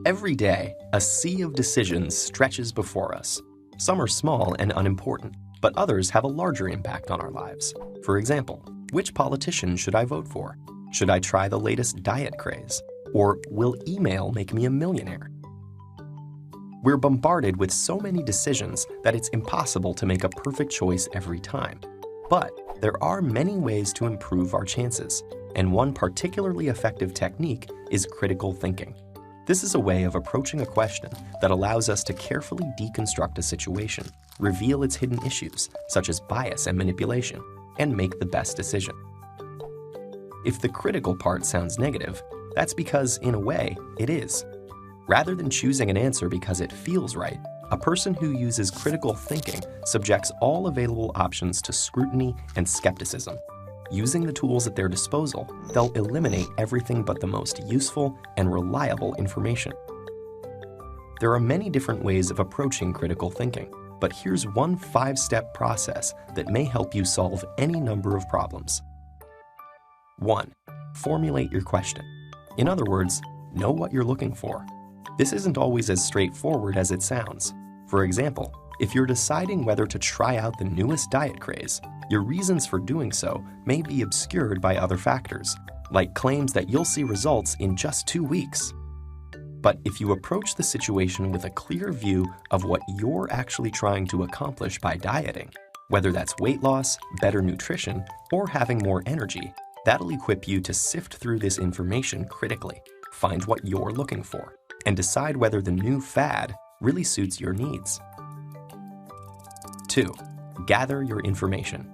Every day, a sea of decisions stretches before us. Some are small and unimportant, but others have a larger impact on our lives. For example, which politician should I vote for? Should I try the latest diet craze? Or will email make me a millionaire? We're bombarded with so many decisions that it's impossible to make a perfect choice every time. But there are many ways to improve our chances, and one particularly effective technique is critical thinking. This is a way of approaching a question that allows us to carefully deconstruct a situation, reveal its hidden issues, such as bias and manipulation, and make the best decision. If the critical part sounds negative, that's because, in a way, it is. Rather than choosing an answer because it feels right, a person who uses critical thinking subjects all available options to scrutiny and skepticism. Using the tools at their disposal, they'll eliminate everything but the most useful and reliable information. There are many different ways of approaching critical thinking, but here's one 5-step process that may help you solve any number of problems. 1. Formulate your question. In other words, know what you're looking for. This isn't always as straightforward as it sounds. For example, if you're deciding whether to try out the newest diet craze, your reasons for doing so may be obscured by other factors, like claims that you'll see results in just 2 weeks. But if you approach the situation with a clear view of what you're actually trying to accomplish by dieting, whether that's weight loss, better nutrition, or having more energy, that'll equip you to sift through this information critically, find what you're looking for, and decide whether the new fad really suits your needs. 2. Gather your information.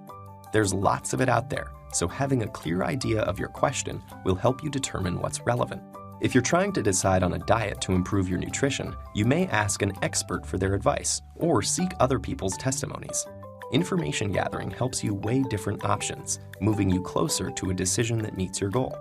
There's lots of it out there, so having a clear idea of your question will help you determine what's relevant. If you're trying to decide on a diet to improve your nutrition, you may ask an expert for their advice or seek other people's testimonies. Information gathering helps you weigh different options, moving you closer to a decision that meets your goal.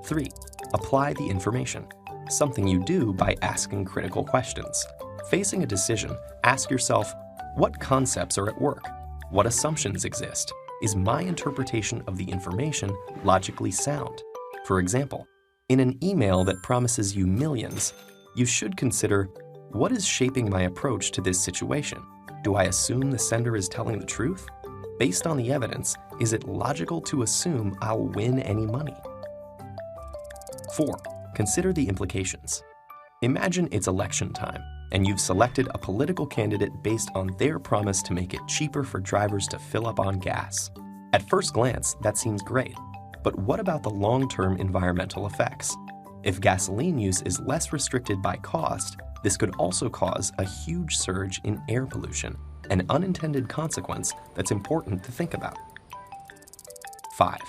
3. Apply the information, something you do by asking critical questions. Facing a decision, ask yourself, what concepts are at work? What assumptions exist? Is my interpretation of the information logically sound? For example, in an email that promises you millions, you should consider, what is shaping my approach to this situation? Do I assume the sender is telling the truth? Based on the evidence, is it logical to assume I'll win any money? 4. Consider the implications. Imagine it's election time, and you've selected a political candidate based on their promise to make it cheaper for drivers to fill up on gas. At first glance, that seems great. But what about the long-term environmental effects? If gasoline use is less restricted by cost, this could also cause a huge surge in air pollution, an unintended consequence that's important to think about. 5.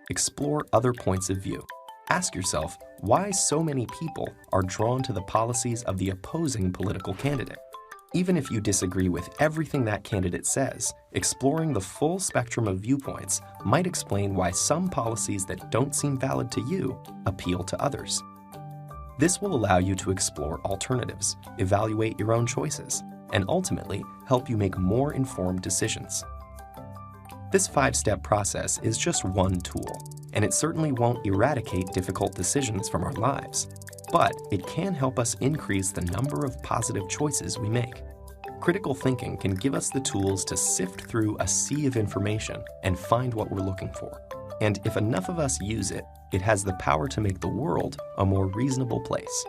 Explore other points of view. Ask yourself why so many people are drawn to the policies of the opposing political candidate. Even if you disagree with everything that candidate says, exploring the full spectrum of viewpoints might explain why some policies that don't seem valid to you appeal to others. This will allow you to explore alternatives, evaluate your own choices, and ultimately help you make more informed decisions. This 5-step process is just one tool, and it certainly won't eradicate difficult decisions from our lives, but it can help us increase the number of positive choices we make. Critical thinking can give us the tools to sift through a sea of information and find what we're looking for. And if enough of us use it, it has the power to make the world a more reasonable place.